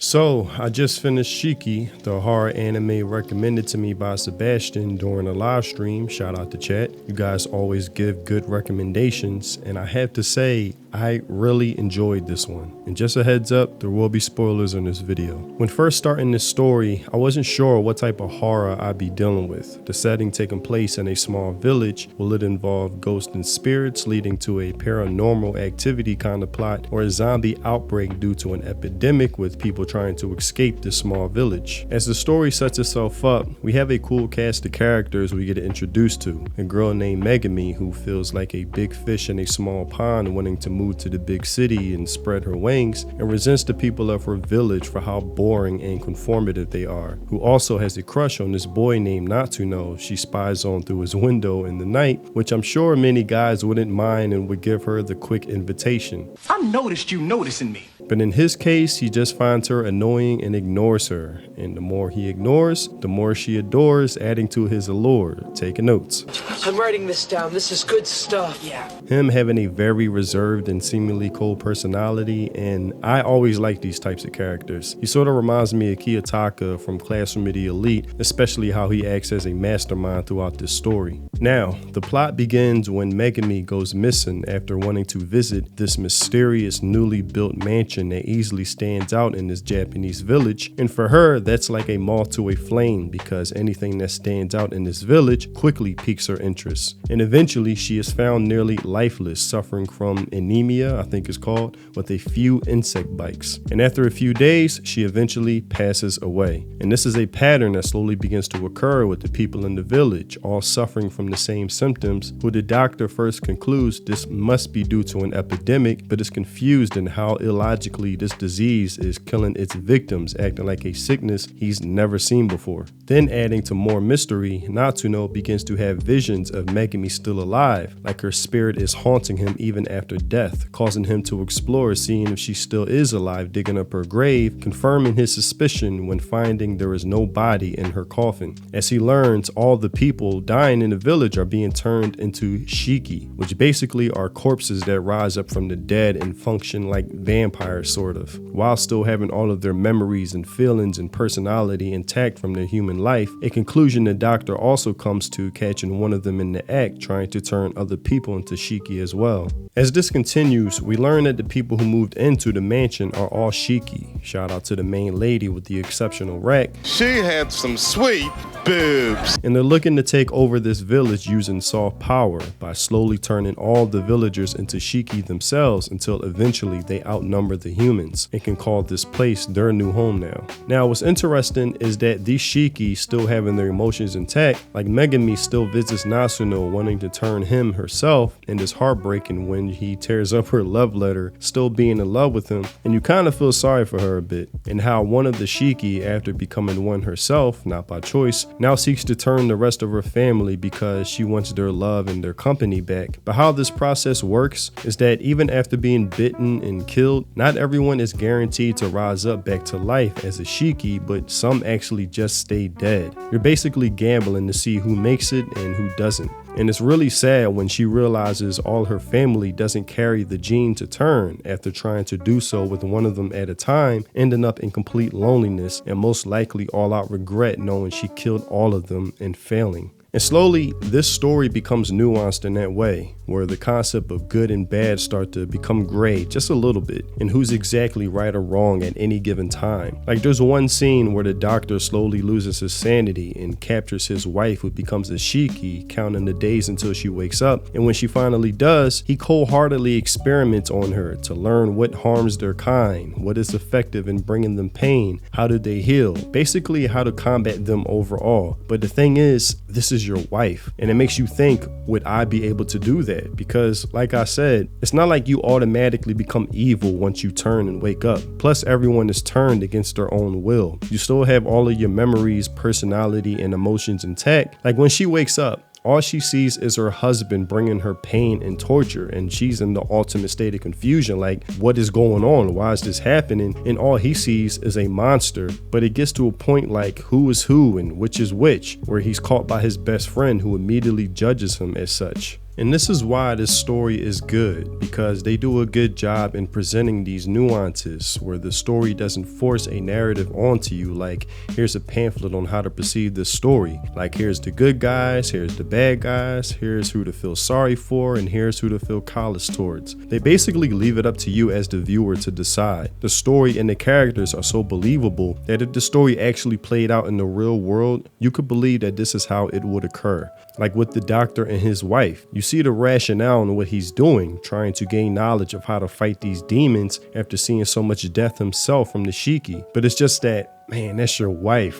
So, I just finished Shiki, the horror anime recommended to me by Sebastian during a live stream. Shout out to chat. You guys always give good recommendations, and I have to say, I really enjoyed this one. And just a heads up, there will be spoilers in this video. When first starting this story, I wasn't sure what type of horror I'd be dealing with. The setting taking place in a small village, will it involve ghosts and spirits leading to a paranormal activity kind of plot, or a zombie outbreak due to an epidemic with people trying to escape this small village? As the story sets itself up, we have a cool cast of characters we get introduced to. A girl named Megami who feels like a big fish in a small pond wanting to move to the big city and spread her wings, and resents the people of her village for how boring and conformative they are, who also has a crush on this boy named Natsuno she spies on through his window in the night, which I'm sure many guys wouldn't mind and would give her the quick invitation. I noticed you noticing me. But in his case, he just finds her annoying and ignores her. And the more he ignores, the more she adores, adding to his allure. Taking notes. I'm writing this down. This is good stuff. Yeah. Him having a very reserved and seemingly cold personality, and I always like these types of characters. He sort of reminds me of Kiyotaka from Classroom of the Elite, especially how he acts as a mastermind throughout this story. Now, the plot begins when Megami goes missing after wanting to visit this mysterious newly built mansion that easily stands out in this Japanese village, and for her that's like a moth to a flame because anything that stands out in this village quickly piques her interest. And eventually she is found nearly lifeless, suffering from anemia, I think it's called, with a few insect bites. And after a few days she eventually passes away. And this is a pattern that slowly begins to occur with the people in the village, all suffering from the same symptoms, who the doctor first concludes this must be due to an epidemic, but is confused in how illogically this disease is killing its victims, acting like a sickness he's never seen before. Then adding to more mystery, Natsuno begins to have visions of Megami still alive, like her spirit is haunting him even after death, causing him to explore seeing if she still is alive, digging up her grave, confirming his suspicion when finding there is no body in her coffin. As he learns, all the people dying in the village are being turned into Shiki, which basically are corpses that rise up from the dead and function like vampires sort of, while still having all of their memories and feelings and personality intact from their human life, a conclusion the doctor also comes to, catching one of them in the act trying to turn other people into Shiki as well. As this continues, we learn that the people who moved into the mansion are all Shiki. Shout out to the main lady with the exceptional rack. She had some sweet boobs. And they're looking to take over this village using soft power by slowly turning all the villagers into Shiki themselves until eventually they outnumber the humans and can call this place their new home now. Now what's interesting is that these Shiki still having their emotions intact, like Megami still visits Natsuno wanting to turn him herself, and is heartbreaking when he tears up her love letter, still being in love with him, and you kind of feel sorry for her a bit, and how one of the Shiki, after becoming one herself, not by choice, now seeks to turn the rest of her family because she wants their love and their company back. But how this process works is that even after being bitten and killed, not everyone is guaranteed to rise up back to life as a Shiki, but some actually just stay dead. You're basically gambling to see who makes it and who doesn't. And it's really sad when she realizes all her family doesn't carry the gene to turn after trying to do so with one of them at a time, ending up in complete loneliness and most likely all out regret knowing she killed all of them and failing. And slowly, this story becomes nuanced in that way, where the concept of good and bad start to become gray just a little bit, and who's exactly right or wrong at any given time. Like there's one scene where the doctor slowly loses his sanity and captures his wife, who becomes a Shiki, counting the days until she wakes up, and when she finally does, he cold-heartedly experiments on her to learn what harms their kind, what is effective in bringing them pain, how do they heal, basically how to combat them overall. But the thing is, this is your wife, and it makes you think, would I be able to do that? Because like I said, it's not like you automatically become evil once you turn and wake up. Plus everyone is turned against their own will. You still have all of your memories, personality, and emotions intact. Like when she wakes up, all she sees is her husband bringing her pain and torture, and she's in the ultimate state of confusion, like what is going on, why is this happening? And all he sees is a monster. But it gets to a point like who is who and which is which, where he's caught by his best friend who immediately judges him as such. And this is why this story is good, because they do a good job in presenting these nuances where the story doesn't force a narrative onto you like here's a pamphlet on how to perceive this story. Like here's the good guys, here's the bad guys, here's who to feel sorry for, and here's who to feel callous towards. They basically leave it up to you as the viewer to decide. The story and the characters are so believable that if the story actually played out in the real world, you could believe that this is how it would occur. Like with the doctor and his wife, you see the rationale in what he's doing, trying to gain knowledge of how to fight these demons after seeing so much death himself from the Shiki. But it's just that, man, that's your wife,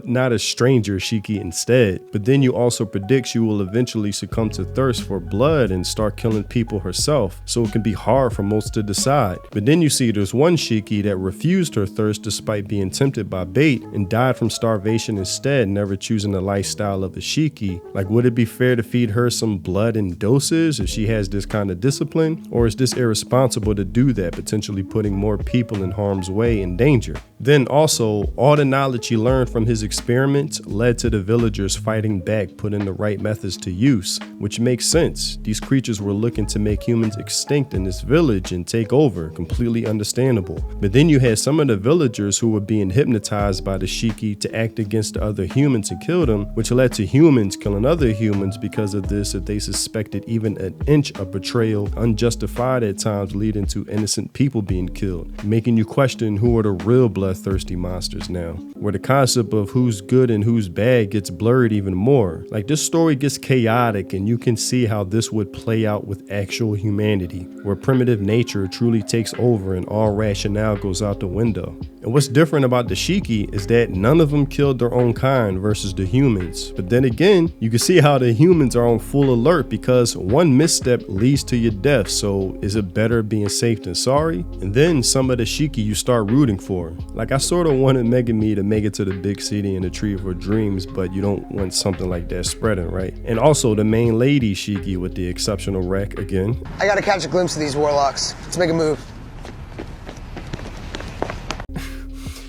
not a stranger, Shiki instead. But then you also predict she will eventually succumb to thirst for blood and start killing people herself, so it can be hard for most to decide. But then you see there's one Shiki that refused her thirst despite being tempted by bait and died from starvation instead, never choosing the lifestyle of a Shiki. Like, would it be fair to feed her some blood in doses if she has this kind of discipline? Or is this irresponsible to do that, potentially putting more people in harm's way and danger? Then also, all the knowledge he learned from his experiments led to the villagers fighting back, putting the right methods to use, which makes sense. These creatures were looking to make humans extinct in this village and take over, completely understandable. But then you had some of the villagers who were being hypnotized by the Shiki to act against the other humans and kill them, which led to humans killing other humans because of this if they suspected even an inch of betrayal, unjustified at times, leading to innocent people being killed, making you question who are the real bloodthirsty monsters now, where the concept of who's good and who's bad gets blurred even more. Like, this story gets chaotic, and you can see how this would play out with actual humanity, where primitive nature truly takes over and all rationale goes out the window. And what's different about the Shiki is that none of them killed their own kind versus the humans. But then again, you can see how the humans are on full alert because one misstep leads to your death. So is it better being safe than sorry? And then some of the Shiki you start rooting for. Like, I sort of wanted Megami to make it to the big city and the tree of her dreams, but you don't want something like that spreading, right? And also the main lady Shiki with the exceptional wreck again. I gotta catch a glimpse of these warlocks. Let's make a move.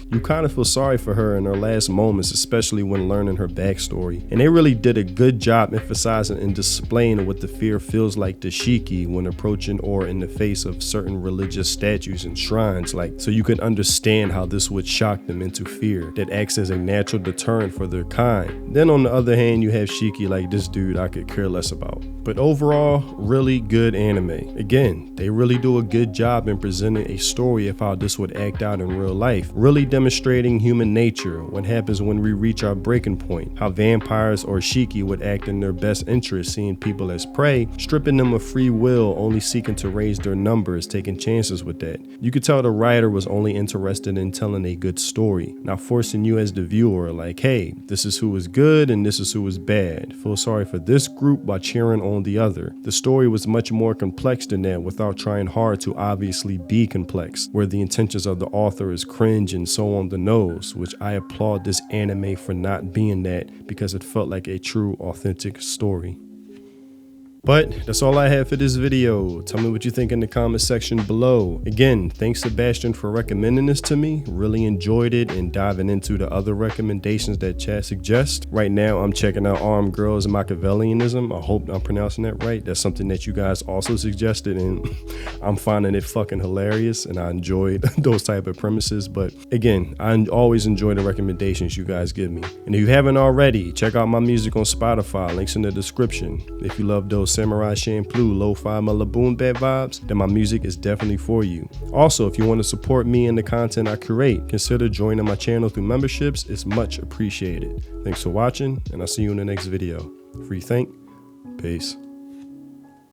You kind of feel sorry for her in her last moments, especially when learning her backstory. And they really did a good job emphasizing and displaying what the fear feels like to Shiki when approaching or in the face of certain religious statues and shrines, like, so you can understand how this would shock them into fear that acts as a natural deterrent for their kind. Then on the other hand, you have Shiki like this dude I could care less about. But overall, really good anime. Again, they really do a good job in presenting a story of how this would act out in real life, really demonstrating human nature, what happens when we reach our breaking point, how vampires or Shiki would act in their best interest, seeing people as prey, stripping them of free will, only seeking to raise their numbers, taking chances with that. You could tell the writer was only interested in telling a good story, not forcing you as the viewer like, hey, this is who is good and this is who is bad. Feel sorry for this group while cheering on the other. The story was much more complex than that without trying hard to obviously be complex, where the intentions of the author is cringe and so on the nose, which I applaud this anime for not being that, because it felt like a true, authentic story. But that's all I have for this video. Tell me what you think in the comment section below. Again, thanks Sebastian for recommending this to me. Really enjoyed it and diving into the other recommendations that chat suggests. Right now, I'm checking out Armed Girls Machiavellianism. I hope I'm pronouncing that right. That's something that you guys also suggested, and I'm finding it fucking hilarious, and I enjoyed those type of premises. But again, I always enjoy the recommendations you guys give me. And if you haven't already, check out my music on Spotify. Links in the description. If you love those Samurai Champloo lo-fi Malaboom bad vibes, then my music is definitely for you. Also, if you want to support me and the content I create, consider joining my channel through memberships. It's much appreciated. Thanks for watching, and I'll see you in the next video. Free think. Peace.